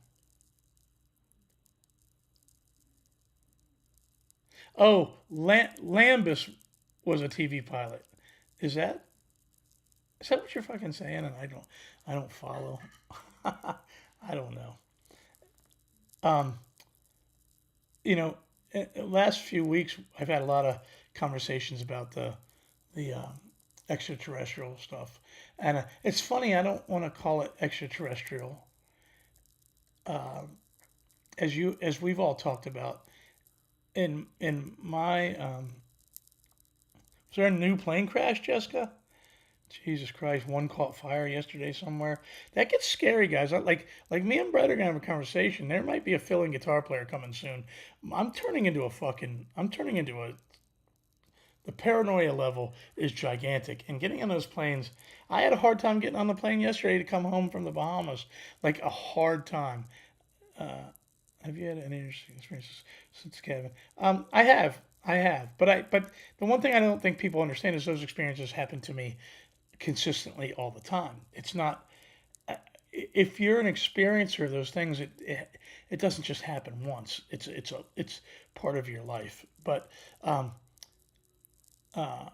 Oh, Lambus was a TV pilot. Is that what you're fucking saying? And I don't follow. I don't know. Um, you know, last few weeks I've had a lot of conversations about the extraterrestrial stuff, and it's funny. I don't want to call it extraterrestrial, uh, as we've all talked about. In my was there a new plane crash, Jessica? Jesus Christ! One caught fire yesterday somewhere. That gets scary, guys. Like me and Brett are gonna have a conversation. There might be a filling guitar player coming soon. I'm turning into a. The paranoia level is gigantic, and getting on those planes. I had a hard time getting on the plane yesterday to come home from the Bahamas. Like a hard time. Uh, have you had any interesting experiences since Kevin? I have, but the one thing I don't think people understand is those experiences happen to me consistently all the time. It's not, if you're an experiencer of those things, it doesn't just happen once. It's part of your life. But um, uh,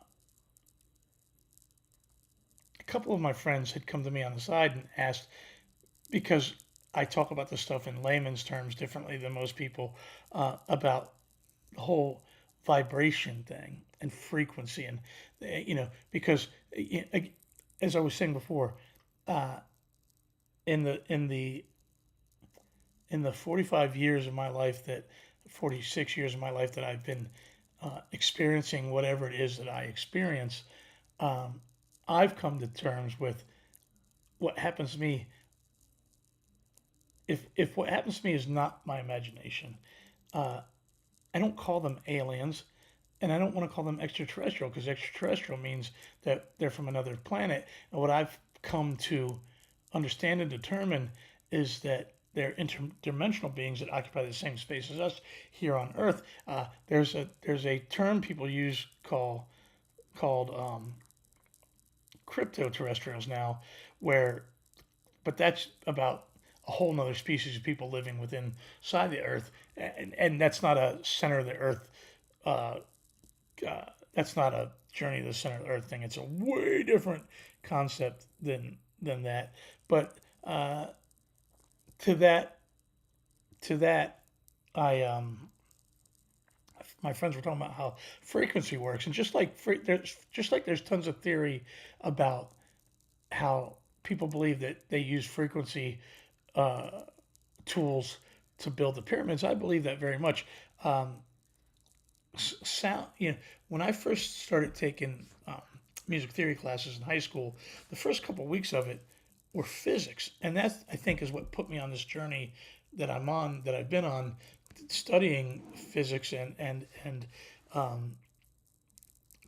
a couple of my friends had come to me on the side and asked, because I talk about this stuff in layman's terms differently than most people, about the whole vibration thing and frequency, and because as I was saying before, uh, in the 45 years of my life, that 46 years of my life that I've been experiencing whatever it is that I experience, um, I've come to terms with what happens to me. If what happens to me is not my imagination, uh, I don't call them aliens. and I don't want to call them extraterrestrial because extraterrestrial means that they're from another planet. And what I've come to understand and determine is that they're interdimensional beings that occupy the same space as us here on Earth. There's a term people use called crypto terrestrials now, where but that's about a whole nother species of people living within inside the Earth, and that's not a center of the Earth. Uh, that's not a journey to the center of the Earth thing. It's a way different concept than that. But to that to that, I my friends were talking about how frequency works, and there's tons of theory about how people believe that they use frequency uh, tools to build the pyramids. I believe that very much. Um, Sound, when I first started taking music theory classes in high school, the first couple of weeks of it were physics, and that I think is what put me on this journey that I'm on, that I've been on, studying physics and um,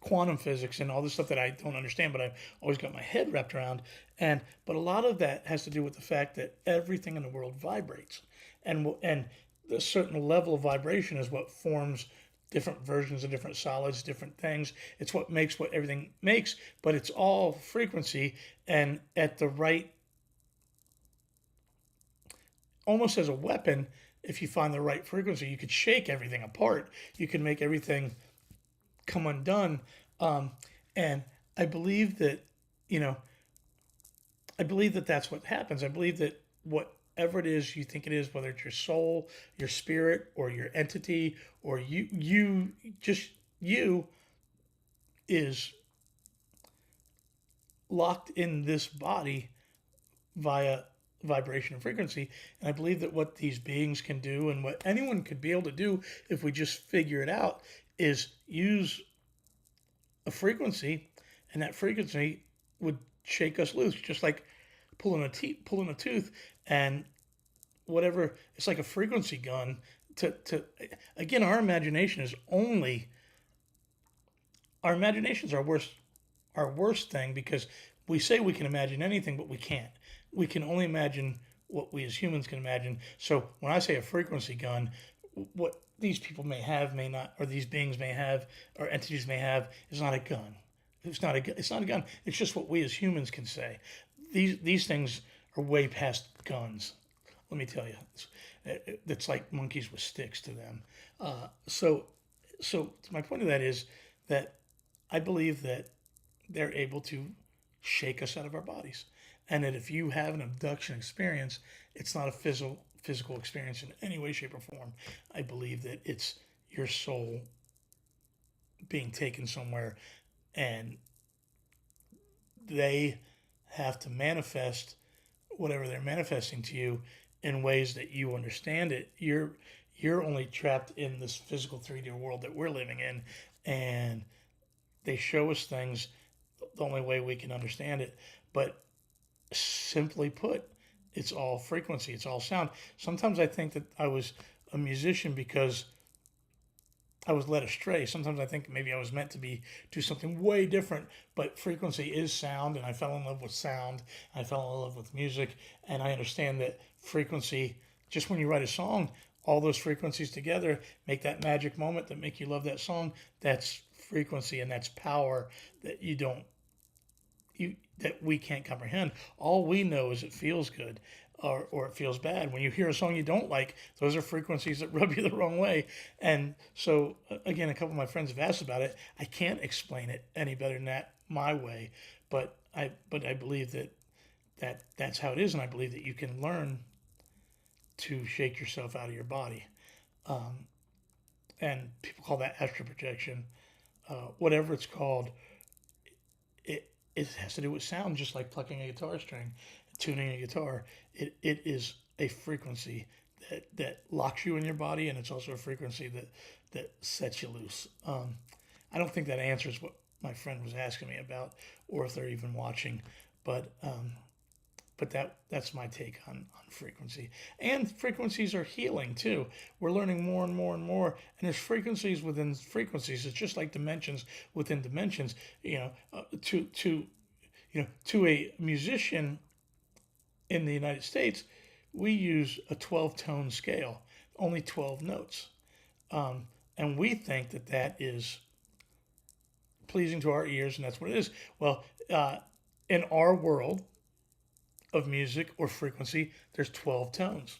quantum physics and all this stuff that I don't understand, but I've always got my head wrapped around. But a lot of that has to do with the fact that everything in the world vibrates, and a certain level of vibration is what forms different versions of different solids, different things. It's what makes what everything makes, but it's all frequency. And at the right, almost as a weapon, if you find the right frequency, you could shake everything apart. You can make everything come undone. Um, and I believe that, you know, I believe that that's what happens. I believe that whatever it is you think it is, whether it's your soul, your spirit, or your entity, or just you, is locked in this body via vibration and frequency. And I believe that what these beings can do, and what anyone could be able to do if we just figure it out, is use a frequency, and that frequency would shake us loose, just like pulling a tooth, and whatever. It's like a frequency gun. To again, our imagination's our worst thing, because we say we can imagine anything, but we can't. We can only imagine what we as humans can imagine. So when I say a frequency gun, what these people may have, may not, or these beings may have, or entities may have, is not a gun. It's not a gun. It's just what we as humans can say. These things are way past guns. Let me tell you, it's like monkeys with sticks to them. So, my point of that is that I believe that they're able to shake us out of our bodies, and that if you have an abduction experience, it's not a physical experience in any way, shape, or form. I believe that it's your soul being taken somewhere, and they have to manifest whatever they're manifesting to you in ways that you understand it. You're only trapped in this physical 3D world that we're living in, and they show us things the only way we can understand it. But simply put, it's all frequency, it's all sound. Sometimes I think that I was a musician because I was led astray. Sometimes I think maybe I was meant to do something way different, but frequency is sound, and I fell in love with sound. I fell in love with music, and I understand that frequency, just when you write a song, all those frequencies together make that magic moment that make you love that song. That's frequency, and that's power that that we can't comprehend. All we know is it feels good, or it feels bad. When you hear a song you don't like, those are frequencies that rub you the wrong way. And so, again, a couple of my friends have asked about it. I can't explain it any better than that my way, but I believe that's how it is, and I believe that you can learn to shake yourself out of your body. Um, and people call that astral projection. Whatever it's called, it has to do with sound, just like plucking a guitar string, tuning a guitar. It is a frequency that locks you in your body, and it's also a frequency that sets you loose. I don't think that answers what my friend was asking me about, or if they're even watching, but But that's my take on frequency. And frequencies are healing too. We're learning more and more and more. And there's frequencies within frequencies. It's just like dimensions within dimensions. To a musician in the United States, we use a 12 tone scale, only 12 notes. Um, and we think that that is pleasing to our ears, and that's what it is. Well, in our world of music or frequency, there's 12 tones.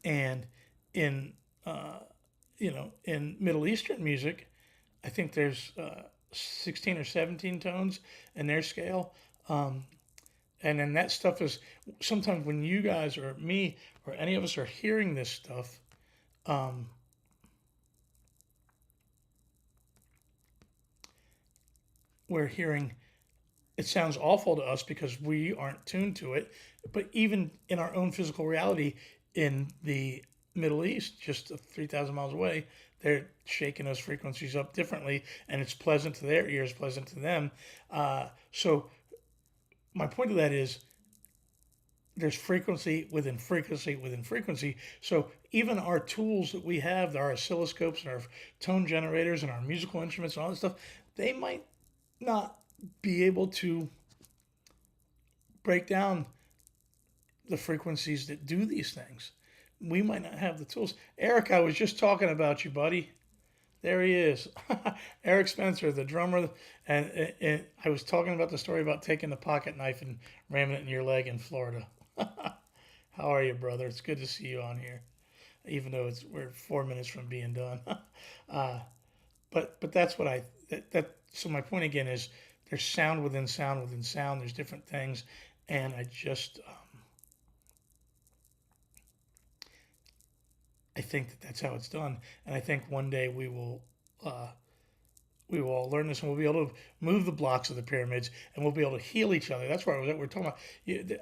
And in, uh, in Middle Eastern music, I think there's 16 or 17 tones in their scale. Um, and then that stuff is sometimes when you guys or me or any of us are hearing this stuff, um, we're hearing it sounds awful to us because we aren't tuned to it. But even in our own physical reality in the Middle East, just 3,000 miles away, they're shaking those frequencies up differently, and it's pleasant to their ears, pleasant to them. So my point of that is there's frequency within frequency within frequency. So even our tools that we have, our oscilloscopes and our tone generators and our musical instruments and all that stuff, they might not be able to break down the frequencies that do these things. We might not have the tools. Eric, I was just talking about you, buddy. There he is. Eric Spencer, the drummer. And I was talking about the story about taking the pocket knife and ramming it in your leg in Florida. How are you, brother? It's good to see you on here, even though we're 4 minutes from being done. uh, but that's what that. So my point again is there's sound within sound within sound. There's different things, and I think that that's how it's done, and I think one day uh, we will all learn this, and we'll be able to move the blocks of the pyramids, and we'll be able to heal each other. That's what we're talking about.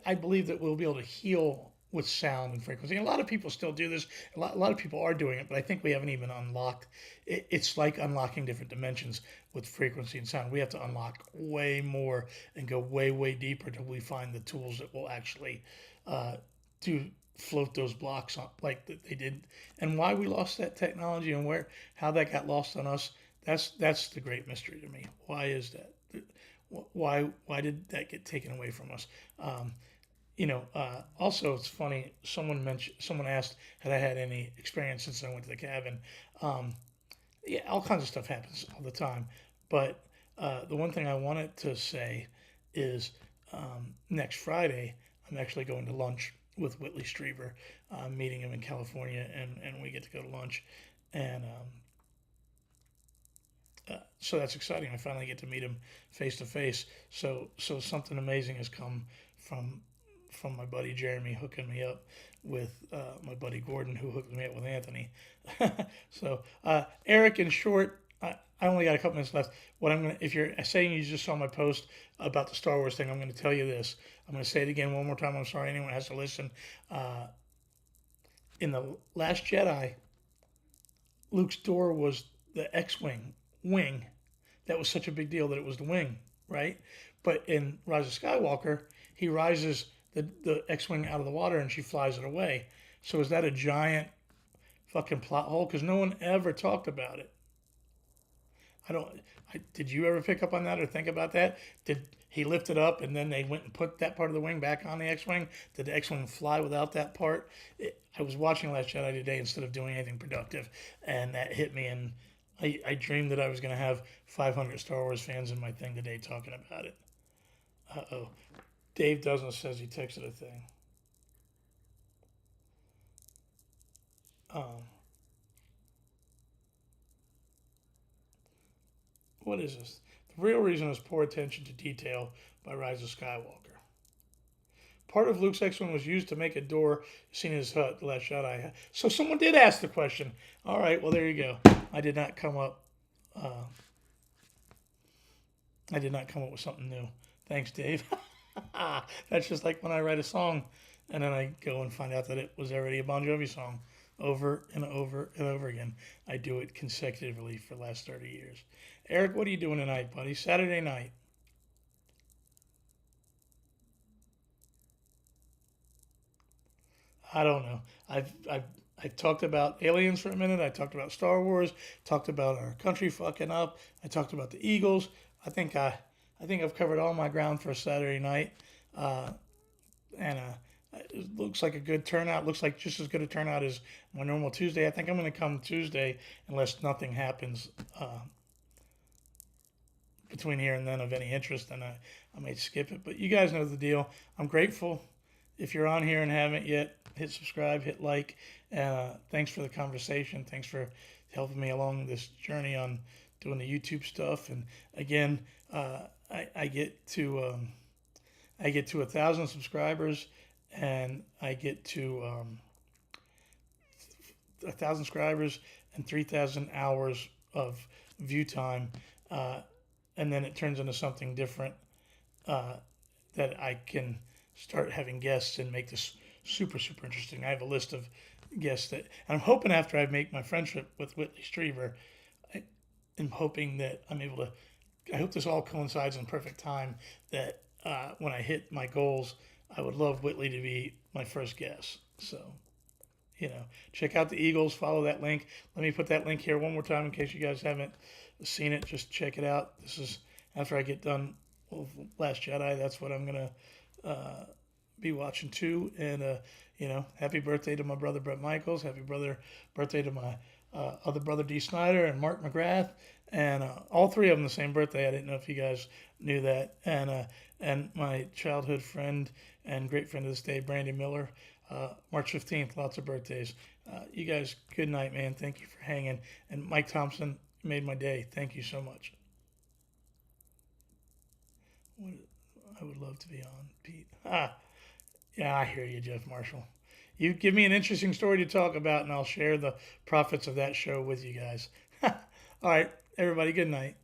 I believe that we'll be able to heal with sound and frequency. And a lot of people still do this. A lot of people are doing it, but I think we haven't even unlocked. It's like unlocking different dimensions with frequency and sound. We have to unlock way more and go way, way deeper until we find the tools that will actually uh, do float those blocks on like they did, and why we lost that technology and how that got lost on us. That's the great mystery to me. Why is that? Why did that get taken away from us? Also, it's funny. Someone asked had I had any experience since I went to the cabin. Um, yeah, all kinds of stuff happens all the time. But the one thing I wanted to say is next Friday I'm actually going to lunch with Whitley Strieber. I'm meeting him in California, and we get to go to lunch, and so that's exciting. I finally get to meet him face to face. So something amazing has come from my buddy Jeremy hooking me up with my buddy Gordon, who hooked me up with Anthony. So Eric, in short, I only got a couple minutes left. If you're saying you just saw my post about the Star Wars thing, I'm going to tell you this. I'm going to say it again one more time. I'm sorry anyone has to listen. In the Last Jedi, Luke's door was the X-wing wing. That was such a big deal that it was the wing, right? But in Rise of Skywalker, he rises the X-wing out of the water and she flies it away. So is that a giant fucking plot hole? Because no one ever talked about it. I don't. Did you ever pick up on that or think about that? Did he lift it up and then they went and put that part of the wing back on the X-wing? Did the X-wing fly without that part? I was watching Last Jedi today instead of doing anything productive, and that hit me. And I dreamed that I was going to have 500 Star Wars fans in my thing today talking about it. Uh-oh. Dave Doesn't says he texted a thing. Um, what is this? The real reason is poor attention to detail by Rise of Skywalker. Part of Luke's X-wing was used to make a door seen in his hut, the Last Jedi. So someone did ask the question. All right, well there you go. I did not come up. Uh, I did not come up with something new. Thanks, Dave. That's just like when I write a song and then I go and find out that it was already a Bon Jovi song over and over and over again. I do it consecutively for the last 30 years. Eric, what are you doing tonight, buddy? Saturday night. I don't know. I talked about aliens for a minute. I talked about Star Wars. Talked about our country fucking up. I talked about the Eagles. I think I I think I've covered all my ground for Saturday night. Uh, and it looks like a good turnout. Looks like just as good a turnout as my normal Tuesday. I think I'm going to come Tuesday unless nothing happens between here and then of any interest, and I might skip it. But you guys know the deal. I'm grateful. If you're on here and haven't yet, hit subscribe, hit like. Thanks for the conversation. Thanks for helping me along this journey on doing the YouTube stuff. And again, I get to I get to 1,000 subscribers, and I get to 1,000 subscribers and 3,000 hours of view time, uh, and then it turns into something different uh, that I can start having guests and make this super super interesting. I have a list of guests that and I'm hoping after I make my friendship with Whitley Striever, I am hoping that I'm able to. I hope this all coincides in perfect time. That when I hit my goals, I would love Whitley to be my first guest. So check out the Eagles. Follow that link. Let me put that link here one more time in case you guys haven't seen it. Just check it out. This is after I get done with Last Jedi. That's what I'm gonna be watching too. And happy birthday to my brother Brett Michaels. Happy birthday to my other brother D Snyder and Mark McGrath. And all three of them the same birthday. I didn't know if you guys knew that. And my childhood friend and great friend of this day, Brandy Miller. March 15th, lots of birthdays. You guys, good night, man. Thank you for hanging. And Mike Thompson made my day. Thank you so much. I would love to be on, Pete. Yeah, I hear you, Jeff Marshall. You give me an interesting story to talk about, and I'll share the profits of that show with you guys. All right, everybody, good night.